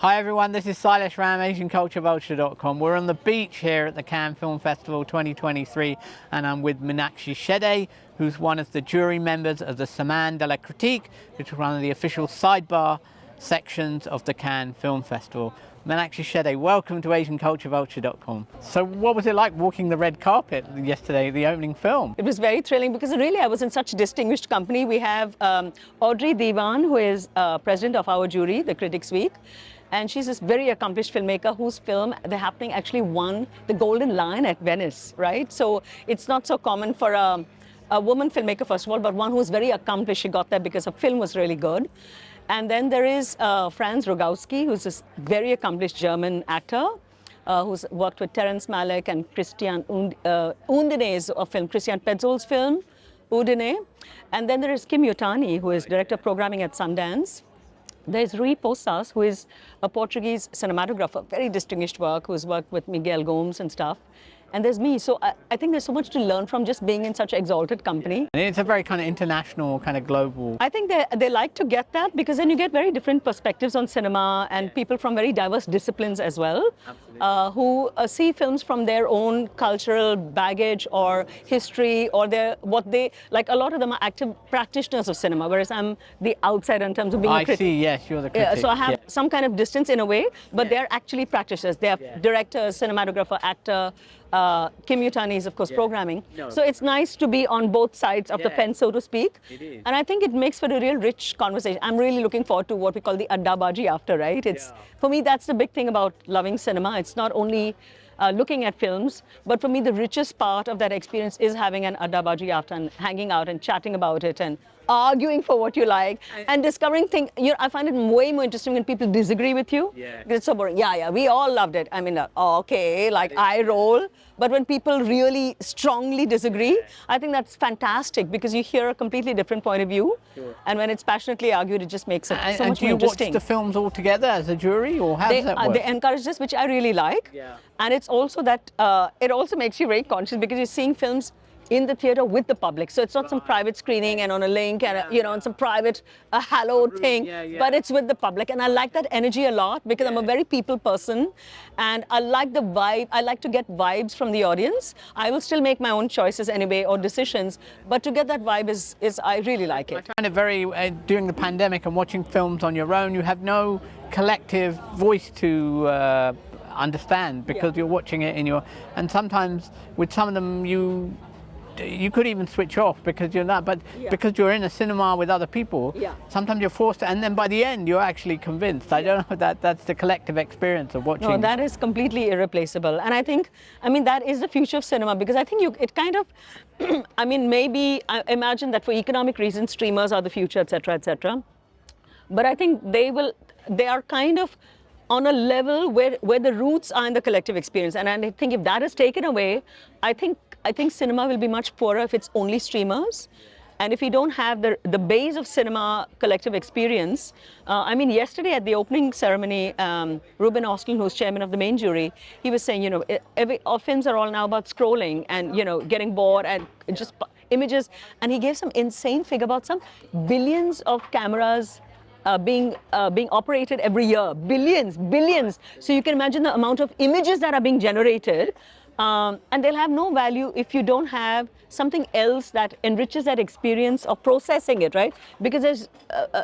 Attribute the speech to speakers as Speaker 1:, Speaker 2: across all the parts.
Speaker 1: Hi everyone, this is Sailesh Ram, AsianCultureVulture.com. We're on the beach here at the Cannes Film Festival 2023 and I'm with Meenakshi Shedde, who's one of the jury members of the Semaine de la Critique, which is one of the official sidebar sections of the Cannes Film Festival. Meenakshi Shedde, welcome to AsianCultureVulture.com. So what was it like walking the red carpet yesterday, the opening film?
Speaker 2: It was very thrilling because really I was in such distinguished company. We have Audrey Diwan, who is president of our jury, the Critics Week. And she's this very accomplished filmmaker whose film, The Happening, actually won the Golden Lion at Venice, right? So it's not so common for a woman filmmaker, first of all, but one who's very accomplished. She got that because her film was really good. And then there is Franz Rogowski, who's this very accomplished German actor, who's worked with Terence Malick and Christian Undine's film, Christian Petzold's film, Udine. And then there is Kim Yutani, who is director of programming at Sundance. There's Rui Poças, who is a Portuguese cinematographer, very distinguished work, who's worked with Miguel Gomes and stuff. And there's me. So I think there's so much to learn from just being in such exalted company.
Speaker 1: And it's a very kind of international, kind of global.
Speaker 2: I think they like to get that because then you get very different perspectives on cinema and people from very diverse disciplines as well, who see films from their own cultural baggage or history or like a lot of them are active practitioners of cinema, whereas I'm the outsider in terms of being a critic.
Speaker 1: I see, yes, you're the critic.
Speaker 2: So I have some kind of distance in a way, but they're actually practitioners. They're directors, cinematographer, actor. Kim Yutani is, of course, programming. So it's nice to be on both sides of the fence, so to speak.
Speaker 1: It is.
Speaker 2: And I think it makes for a real rich conversation. I'm really looking forward to what we call the Adda Baji after, right? For me, that's the big thing about loving cinema. It's not only looking at films, but for me, the richest part of that experience is having an Adda Baji after and hanging out and chatting about it and arguing for what you like and discovering things. I find it way more interesting when people disagree with you. It's so boring. Yeah, we all loved it. I mean, okay, like I roll. But when people really strongly disagree, I think that's fantastic because you hear a completely different point of view. And when it's passionately argued, it just makes it so much more interesting.
Speaker 1: And do you watch the films all together as a jury, or how does that work?
Speaker 2: They encourage this, which I really like. And it's also that it also makes you very conscious because you're seeing films in the theater with the public. So it's not some private screening and on a link and, on some private hallowed thing, but it's with the public. And I like that energy a lot because I'm a very people person and I like the vibe. I like to get vibes from the audience. I will still make my own choices anyway or decisions, but to get that vibe is I really like it.
Speaker 1: I find it very, during the pandemic and watching films on your own, you have no collective voice to understand because you're watching it and sometimes with some of them you could even switch off because you're not, but because you're in a cinema with other people, sometimes you're forced to, and then by the end you're actually convinced. I don't know, that's the collective experience of watching.
Speaker 2: No, that is completely irreplaceable. And I mean, that is the future of cinema because I think it kind of, maybe I imagine that for economic reasons, streamers are the future, etc., etc. But I think they are kind of on a level where the roots are in the collective experience. And I think if that is taken away, I think cinema will be much poorer if it's only streamers. And if you don't have the base of cinema collective experience, yesterday at the opening ceremony, Ruben Austin, who's chairman of the main jury, he was saying, all films are all now about scrolling and, getting bored and just images. And he gave some insane figure about some billions of cameras being operated every year, billions. So you can imagine the amount of images that are being generated, and they'll have no value if you don't have something else that enriches that experience of processing it, right? Because there's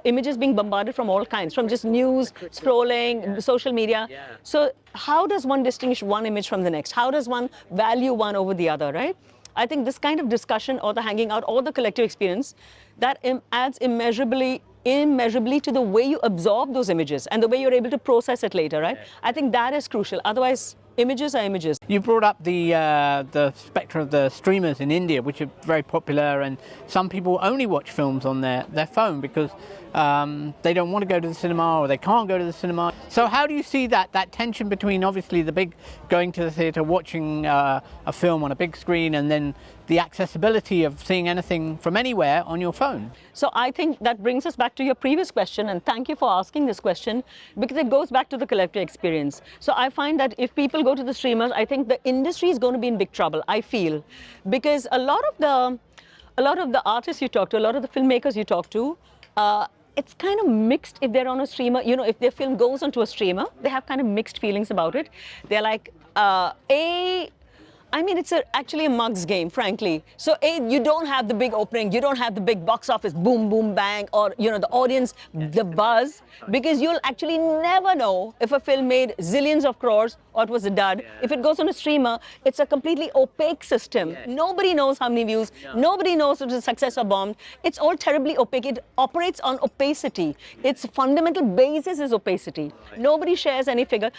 Speaker 2: images being bombarded from all kinds, from just news, scrolling, social media. So how does one distinguish one image from the next? How does one value one over the other, right? I think this kind of discussion or the hanging out or the collective experience, that adds immeasurably to the way you absorb those images and the way you're able to process it later, right? I think that is crucial. Otherwise, images are images.
Speaker 1: You brought up the spectrum of the streamers in India, which are very popular, and some people only watch films on their phone because they don't want to go to the cinema or they can't go to the cinema. So how do you see that tension between obviously the big going to the theatre, watching a film on a big screen, and then the accessibility of seeing anything from anywhere on your phone?
Speaker 2: So I think that brings us back to your previous question, and thank you for asking this question because it goes back to the collective experience. So I find that if people go to the streamers, I think the industry is going to be in big trouble, I feel, because a lot of the artists you talk to, a lot of the filmmakers you talk to, it's kind of mixed if they're on a streamer. You know, if their film goes onto a streamer, they have kind of mixed feelings about it. They're like, I mean, it's actually a mug's game, frankly. So, you don't have the big opening, you don't have the big box office, boom, boom, bang, or, you know, the audience, the buzz, because you'll actually never know if a film made zillions of crores or it was a dud. If it goes on a streamer, it's a completely opaque system. Nobody knows how many views. Nobody knows if it's a success or bombed. It's all terribly opaque. It operates on opacity. Its fundamental basis is opacity. Nobody shares any figure.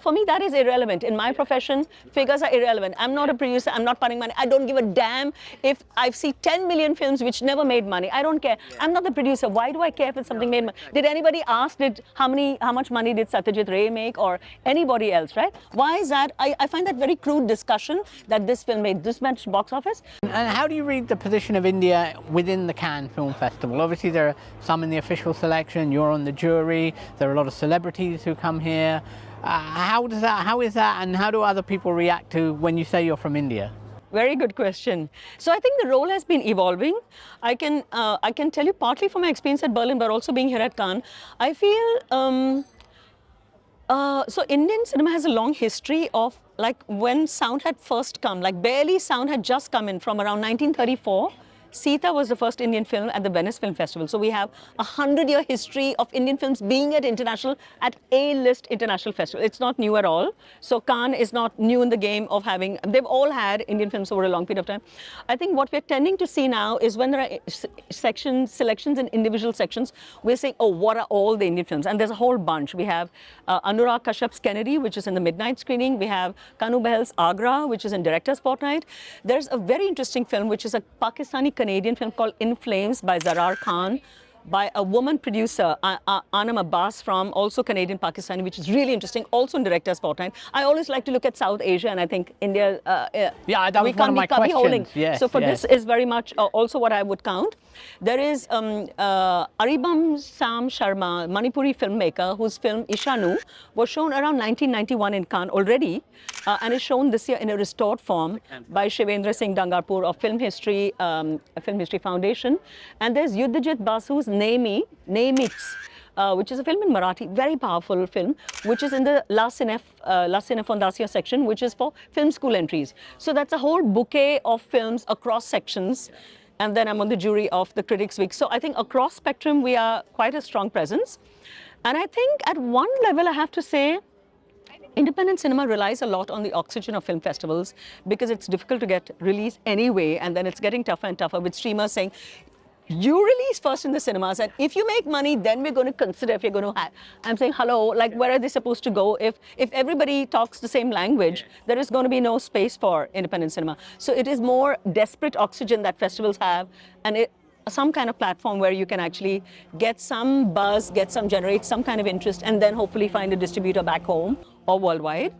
Speaker 2: For me, that is irrelevant. In my profession, figures are irrelevant. I'm not a producer. I'm not putting money. I don't give a damn if I see 10 million films which never made money. I don't care. I'm not the producer. Why do I care if something made money? Did anybody ask how much money did Satyajit Ray make or anybody else, right? Why is that? I find that very crude discussion that this film made this much box office.
Speaker 1: And how do you read the position of India within the Cannes Film Festival? Obviously, there are some in the official selection. You're on the jury. There are a lot of celebrities who come here. How is that, and how do other people react to when you say you're from India?
Speaker 2: Very good question. So I think the role has been evolving. I can tell you partly from my experience at Berlin, but also being here at Cannes. I feel so Indian cinema has a long history of, like, when sound had first come, like barely sound had just come in from around 1934. Sita was the first Indian film at the Venice Film Festival. So we have a 100-year history of Indian films being at A-list international festival. It's not new at all. So Cannes is not new in the game of having, they've all had Indian films over a long period of time. I think what we're tending to see now is when there are selections in individual sections, we're saying, oh, what are all the Indian films? And there's a whole bunch. We have Anurag Kashyap's Kennedy, which is in the midnight screening. We have Kanu Behl's Agra, which is in Director's Fortnight. There's a very interesting film, which is a Pakistani-Canadian film called In Flames by Zarar Khan, by a woman producer, Anam Abbas, from also Canadian Pakistani, which is really interesting, also in Director's Fortnight. I always like to look at South Asia, and I think India,
Speaker 1: yeah, that was one of my questions. Yes,
Speaker 2: so for this is very much also what I would count. There is Aribam Sam Sharma, Manipuri filmmaker, whose film Ishanu was shown around 1991 in Cannes already, and is shown this year in a restored form by Shivendra Singh Dangarpur of Film History Foundation. And there's Yuddhajit Basu's Name It's, which is a film in Marathi, very powerful film, which is in the La Cine Fondacia section, which is for film school entries. So that's a whole bouquet of films across sections. And then I'm on the jury of the Critics' Week. So I think across spectrum, we are quite a strong presence. And I think at one level, I have to say, independent cinema relies a lot on the oxygen of film festivals because it's difficult to get released anyway. And then it's getting tougher and tougher with streamers saying, you release first in the cinemas, and if you make money, then we're going to consider if you're going to have. I'm saying, hello, like, where are they supposed to go? If everybody talks the same language, there is going to be no space for independent cinema. So it is more desperate oxygen that festivals have, and some kind of platform where you can actually get some buzz, generate some kind of interest, and then hopefully find a distributor back home or worldwide.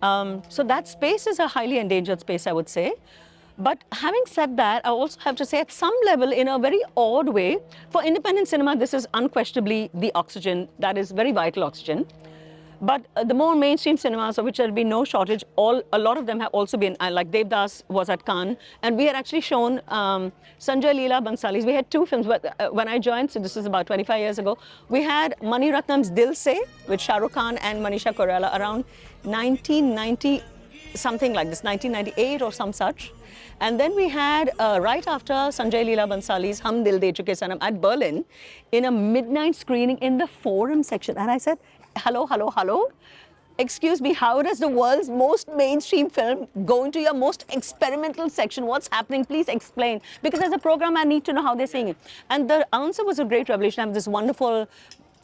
Speaker 2: So that space is a highly endangered space, I would say. But having said that, I also have to say, at some level, in a very odd way, for independent cinema, this is unquestionably the oxygen, that is very vital oxygen. But the more mainstream cinemas, of which there have been no shortage, a lot of them have also been, like Devdas was at Cannes, and we had actually shown Sanjay Leela Bhansali's. We had two films, but when I joined, so this is about 25 years ago, we had Mani Ratnam's Dil Se with Shah Rukh Khan and Manisha Koirala around 1990, something like this, 1998 or some such. And then we had, right after Sanjay Leela Bhansali's Hum Dil De Chuke Sanam at Berlin, in a midnight screening in the forum section. And I said, hello, hello, hello. Excuse me, how does the world's most mainstream film go into your most experimental section? What's happening? Please explain. Because as a program, I need to know how they're seeing it. And the answer was a great revelation. I have this wonderful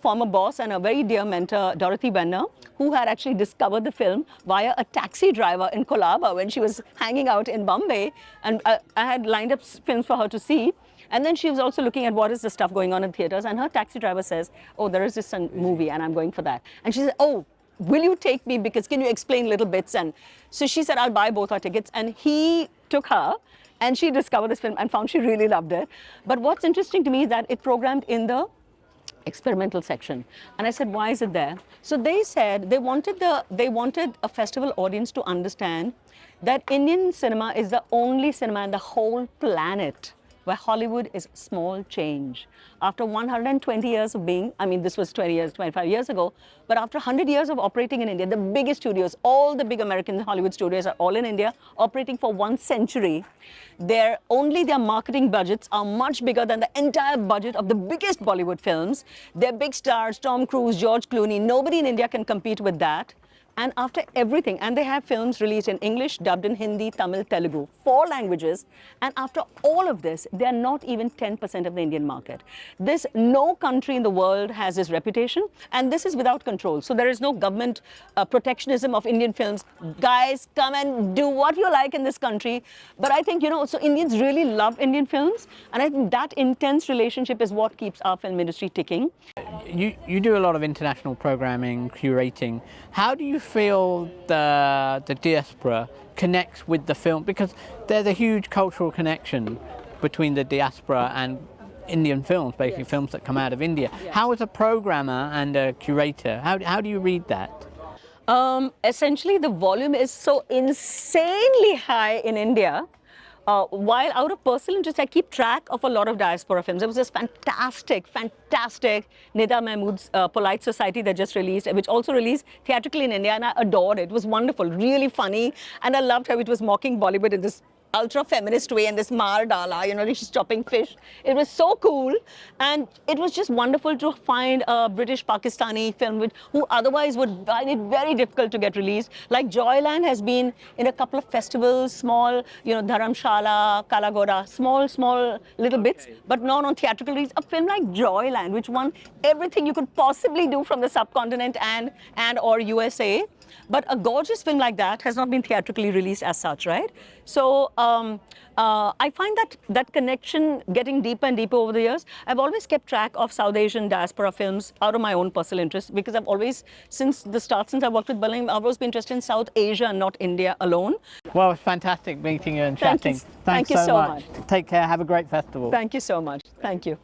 Speaker 2: former boss and a very dear mentor, Dorothy Benner, who had actually discovered the film via a taxi driver in Colaba when she was hanging out in Bombay. And I had lined up films for her to see. And then she was also looking at what is the stuff going on in theaters. And her taxi driver says, oh, there is this movie and I'm going for that. And she said, oh, will you take me? Because can you explain little bits? And so she said, I'll buy both our tickets. And he took her and she discovered this film and found she really loved it. But what's interesting to me is that it programmed in the experimental section. And I said, why is it there? So they said they wanted a festival audience to understand that Indian cinema is the only cinema in the whole planet where Hollywood is small change. After 120 years of being, I mean, this was 20 years, 25 years ago, but after 100 years of operating in India, the biggest studios, all the big American Hollywood studios are all in India, operating for 1 century. Their marketing budgets are much bigger than the entire budget of the biggest Bollywood films. Their big stars, Tom Cruise, George Clooney, nobody in India can compete with that. And after everything, and they have films released in English, dubbed in Hindi, Tamil, Telugu, 4 languages. And after all of this, they are not even 10% of the Indian market. No country in the world has this reputation, and this is without control. So there is no government protectionism of Indian films. Guys, come and do what you like in this country. But I think, so Indians really love Indian films, and I think that intense relationship is what keeps our film industry ticking.
Speaker 1: You do a lot of international programming, curating. How do you feel the diaspora connects with the film? Because there's a huge cultural connection between the diaspora and Indian films, basically. Yes. Films that come out of India. Yes. How, as a programmer and a curator, how do you read that?
Speaker 2: Essentially, the volume is so insanely high in India. While out of personal interest, I keep track of a lot of diaspora films. There was this fantastic Nida Mahmood's Polite Society that just released, which also released theatrically in India, and I adored it. It was wonderful, really funny, and I loved how it was mocking Bollywood in this ultra-feminist way, and this Mar Dala, she's chopping fish. It was so cool, and it was just wonderful to find a British-Pakistani film who otherwise would find it very difficult to get released. Like Joyland has been in a couple of festivals, small, Dharamshala, Kalagoda, small little bits, but not on theatrical release. A film like Joyland, which won everything you could possibly do from the subcontinent and or USA. But a gorgeous film like that has not been theatrically released as such, right? So I find that connection getting deeper and deeper over the years. I've always kept track of South Asian diaspora films out of my own personal interest, because I've always, since I worked with Berlinale, I've always been interested in South Asia and not India alone.
Speaker 1: Well, it's fantastic meeting you and chatting.
Speaker 2: Thank you so much.
Speaker 1: Take care. Have a great festival.
Speaker 2: Thank you so much. Thank you.